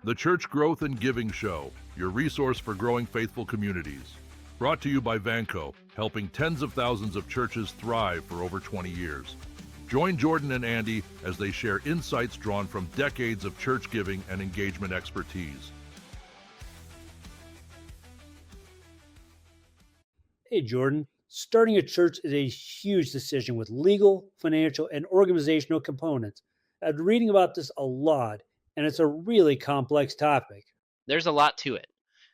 The Church Growth and Giving Show, your resource for growing faithful communities. Brought to you by Vanco, helping tens of thousands of churches thrive for over 20 years. Join Jordan and Andy as they share insights drawn from decades of church giving and engagement expertise. Hey, Jordan. Starting a church is a huge decision with legal, financial, and organizational components. I've been reading about this a lot, and it's a really complex topic. There's a lot to it.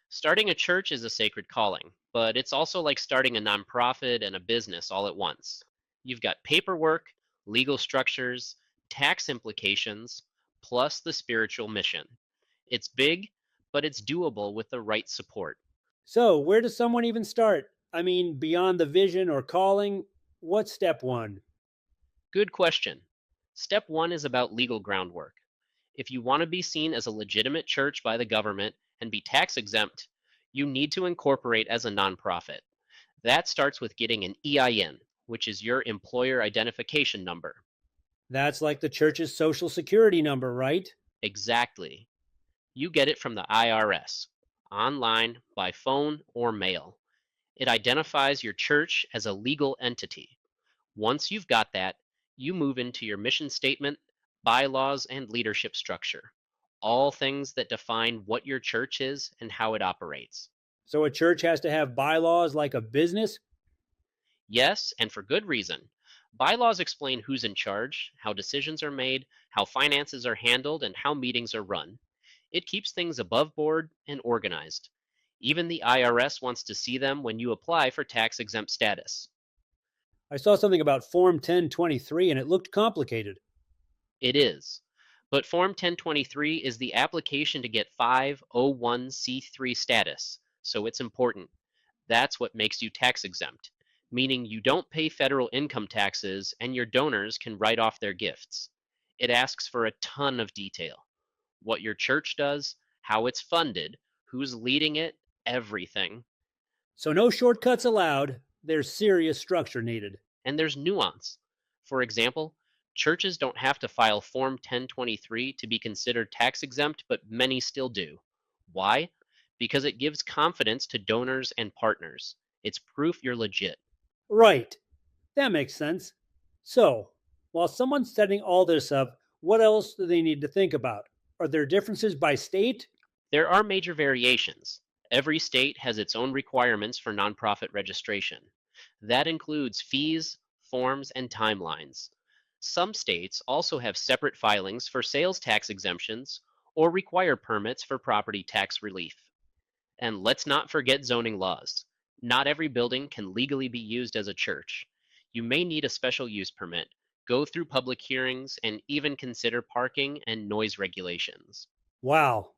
Starting a church is a sacred calling, but it's also like starting a nonprofit and a business all at once. You've got paperwork, legal structures, tax implications, plus the spiritual mission. It's big, but it's doable with the right support. So, where does someone even start? I mean, beyond the vision or calling, what's step one? Good question. Step one is about legal groundwork. If you want to be seen as a legitimate church by the government and be tax exempt, you need to incorporate as a nonprofit. That starts with getting an EIN, which is your employer identification number. That's like the church's social security number, right? Exactly. You get it from the IRS, online, by phone, or mail. It identifies your church as a legal entity. Once you've got that, you move into your mission statement, bylaws, and leadership structure. All things that define what your church is and how it operates. So, a church has to have bylaws like a business? Yes, and for good reason. Bylaws explain who's in charge, how decisions are made, how finances are handled, and how meetings are run. It keeps things above board and organized. Even the IRS wants to see them when you apply for tax exempt status. I saw something about Form 1023 and it looked complicated. It is. But Form 1023 is the application to get 501c3 status, so it's important. That's what makes you tax exempt, meaning you don't pay federal income taxes and your donors can write off their gifts. It asks for a ton of detail. What your church does, how it's funded, who's leading it, everything. So, no shortcuts allowed. There's serious structure needed. And there's nuance. For example, churches don't have to file Form 1023 to be considered tax exempt, but many still do. Why? Because it gives confidence to donors and partners. It's proof you're legit. Right. That makes sense. So, while someone's setting all this up, what else do they need to think about? Are there differences by state? There are major variations. Every state has its own requirements for nonprofit registration. That includes fees, forms, and timelines. Some states also have separate filings for sales tax exemptions or require permits for property tax relief. And let's not forget zoning laws. Not every building can legally be used as a church. You may need a special use permit, go through public hearings, and even consider parking and noise regulations. Wow.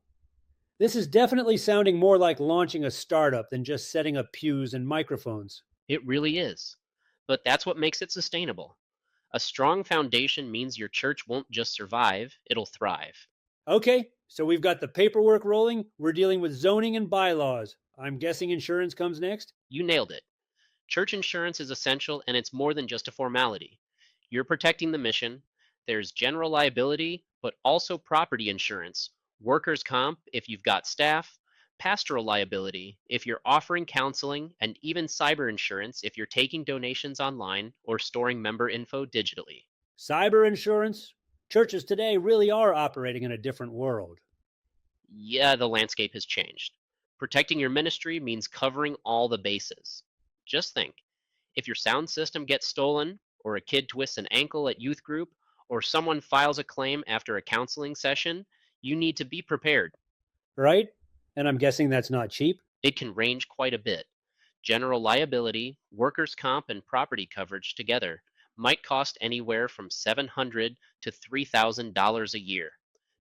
This is definitely sounding more like launching a startup than just setting up pews and microphones. It really is. But that's what makes it sustainable. A strong foundation means your church won't just survive, it'll thrive. Okay, so we've got the paperwork rolling. We're dealing with zoning and bylaws. I'm guessing insurance comes next? You nailed it. Church insurance is essential and it's more than just a formality. You're protecting the mission. There's general liability, but also property insurance, workers' comp if you've got staff, pastoral liability if you're offering counseling, and even cyber insurance if you're taking donations online or storing member info digitally. Cyber insurance? Churches today really are operating in a different world. Yeah, the landscape has changed. Protecting your ministry means covering all the bases. Just think, if your sound system gets stolen, or a kid twists an ankle at youth group, or someone files a claim after a counseling session, you need to be prepared. Right? And I'm guessing that's not cheap? It can range quite a bit. General liability, workers' comp, and property coverage together might cost anywhere from $700 to $3,000 a year,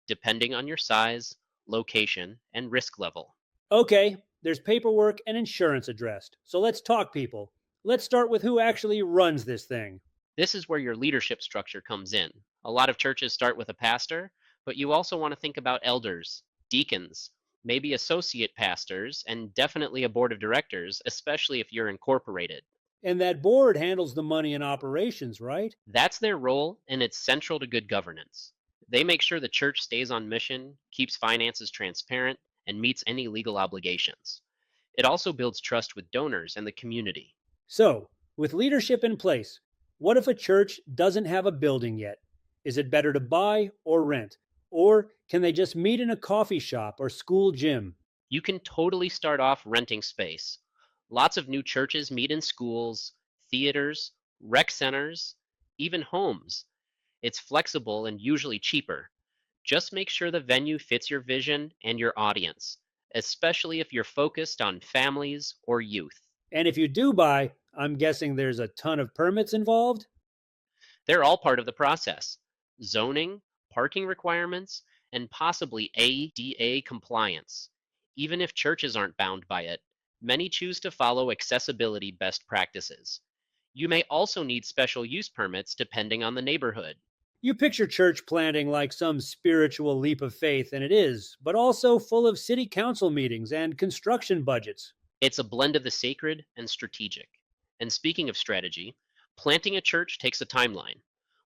depending on your size, location, and risk level. Okay, there's paperwork and insurance addressed. So let's talk, people. Let's start with who actually runs this thing. This is where your leadership structure comes in. A lot of churches start with a pastor, but you also want to think about elders, deacons, maybe associate pastors, and definitely a board of directors, especially if you're incorporated. And that board handles the money and operations, right? That's their role, and it's central to good governance. They make sure the church stays on mission, keeps finances transparent, and meets any legal obligations. It also builds trust with donors and the community. So, with leadership in place, what if a church doesn't have a building yet? Is it better to buy or rent? Or can they just meet in a coffee shop or school gym? You can totally start off renting space. Lots of new churches meet in schools, theaters, rec centers, even homes. It's flexible and usually cheaper. Just make sure the venue fits your vision and your audience, especially if you're focused on families or youth. And if you do buy, I'm guessing there's a ton of permits involved? They're all part of the process: zoning, parking requirements, and possibly ADA compliance. Even if churches aren't bound by it, many choose to follow accessibility best practices. You may also need special use permits depending on the neighborhood. You picture church planting like some spiritual leap of faith, and it is, but also full of city council meetings and construction budgets. It's a blend of the sacred and strategic. And speaking of strategy, planting a church takes a timeline.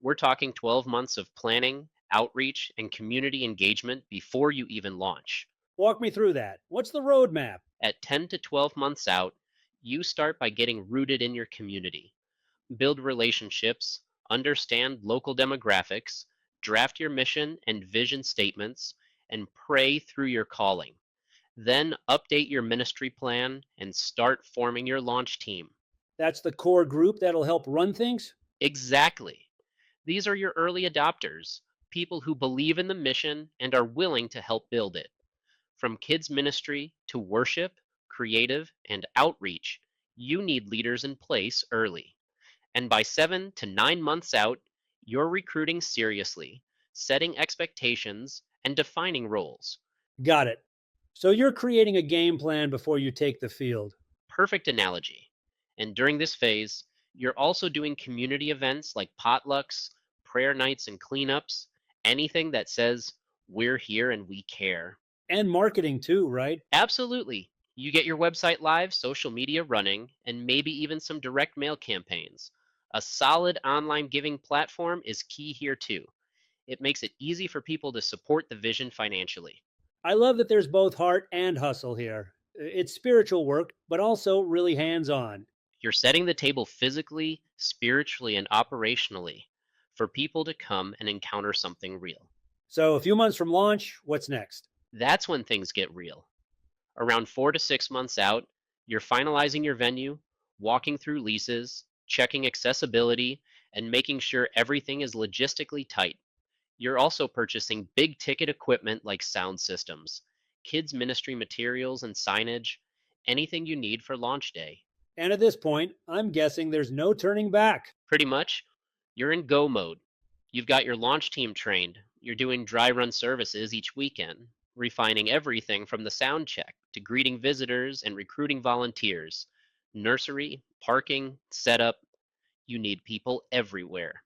We're talking 12 months of planning, outreach, and community engagement before you even launch. Walk me through that. What's the roadmap? At 10 to 12 months out, you start by getting rooted in your community. Build relationships, understand local demographics, draft your mission and vision statements, and pray through your calling. Then update your ministry plan and start forming your launch team. That's the core group that'll help run things? Exactly. These are your early adopters, people who believe in the mission and are willing to help build it. From kids ministry to worship, creative, and outreach, you need leaders in place early. And by 7 to 9 months out, you're recruiting seriously, setting expectations, and defining roles. Got it. So you're creating a game plan before you take the field. Perfect analogy. And during this phase, you're also doing community events like potlucks, prayer nights, and cleanups, anything that says, we're here and we care. And marketing too, right? Absolutely. You get your website live, social media running, and maybe even some direct mail campaigns. A solid online giving platform is key here too. It makes it easy for people to support the vision financially. I love that there's both heart and hustle here. It's spiritual work, but also really hands on. You're setting the table physically, spiritually, and operationally for people to come and encounter something real. So, a few months from launch, what's next? That's when things get real. Around 4 to 6 months out, you're finalizing your venue, walking through leases, checking accessibility, and making sure everything is logistically tight. You're also purchasing big ticket equipment like sound systems, kids' ministry materials and signage, anything you need for launch day. And at this point, I'm guessing there's no turning back. Pretty much, you're in go mode. You've got your launch team trained, you're doing dry run services each weekend, refining everything from the sound check to greeting visitors and recruiting volunteers. Nursery, parking, setup, you need people everywhere.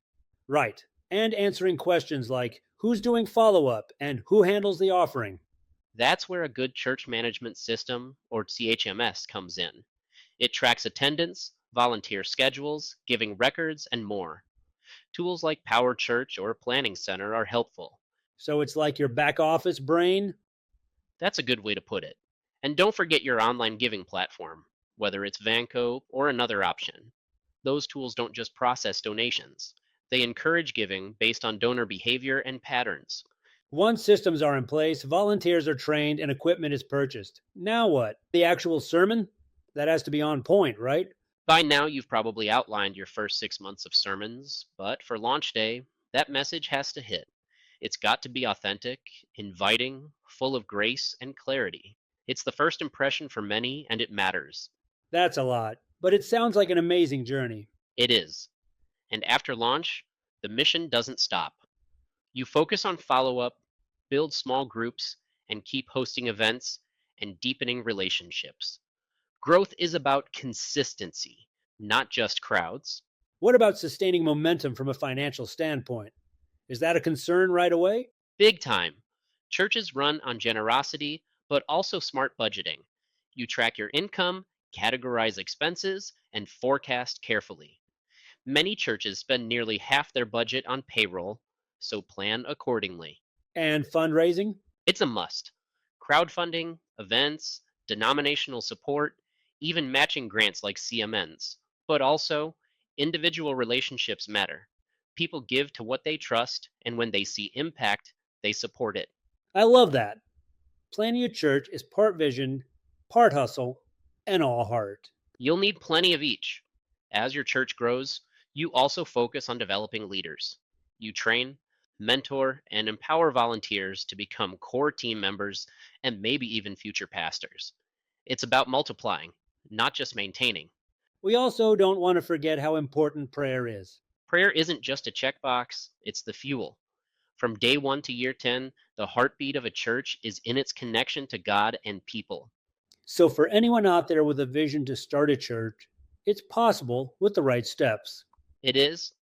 Right. And answering questions like who's doing follow up and who handles the offering. That's where a good church management system, or CHMS, comes in. It tracks attendance, volunteer schedules, giving records, and more. Tools like Power Church or Planning Center are helpful. So it's like your back office brain? That's a good way to put it. And don't forget your online giving platform, whether it's Vanco or another option. Those tools don't just process donations. They encourage giving based on donor behavior and patterns. Once systems are in place, volunteers are trained, and equipment is purchased. Now what? The actual sermon? That has to be on point, right? By now, you've probably outlined your first 6 months of sermons, but for launch day, that message has to hit. It's got to be authentic, inviting, full of grace and clarity. It's the first impression for many, and it matters. That's a lot, but it sounds like an amazing journey. It is. And after launch, the mission doesn't stop. You focus on follow up, build small groups, and keep hosting events and deepening relationships. Growth is about consistency, not just crowds. What about sustaining momentum from a financial standpoint? Is that a concern right away? Big time. Churches run on generosity, but also smart budgeting. You track your income, categorize expenses, and forecast carefully. Many churches spend nearly half their budget on payroll, so plan accordingly. And fundraising? It's a must. Crowdfunding, events, denominational support, even matching grants like CMNs. But also, individual relationships matter. People give to what they trust, and when they see impact, they support it. I love that. Planning a church is part vision, part hustle, and all heart. You'll need plenty of each. As your church grows, you also focus on developing leaders. You train, mentor, and empower volunteers to become core team members and maybe even future pastors. It's about multiplying, not just maintaining. We also don't want to forget how important prayer is. Prayer isn't just a checkbox, it's the fuel. From day 1 to year 10, the heartbeat of a church is in its connection to God and people. So, for anyone out there with a vision to start a church, it's possible with the right steps. It is,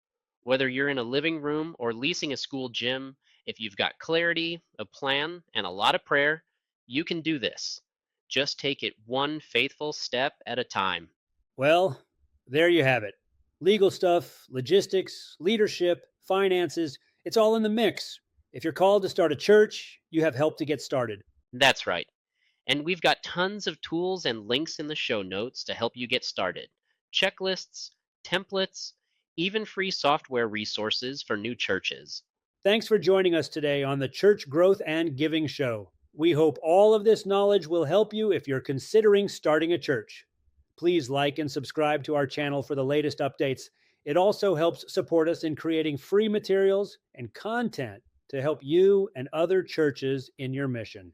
whether you're in a living room or leasing a school gym, if you've got clarity, a plan, and a lot of prayer, you can do this. Just take it one faithful step at a time. Well, there you have it. Legal stuff, logistics, leadership, finances, it's all in the mix. If you're called to start a church, you have help to get started. That's right. And we've got tons of tools and links in the show notes to help you get started. Checklists, templates, even free software resources for new churches. Thanks for joining us today on the Church Growth and Giving Show. We hope all of this knowledge will help you if you're considering starting a church. Please like and subscribe to our channel for the latest updates. It also helps support us in creating free materials and content to help you and other churches in your mission.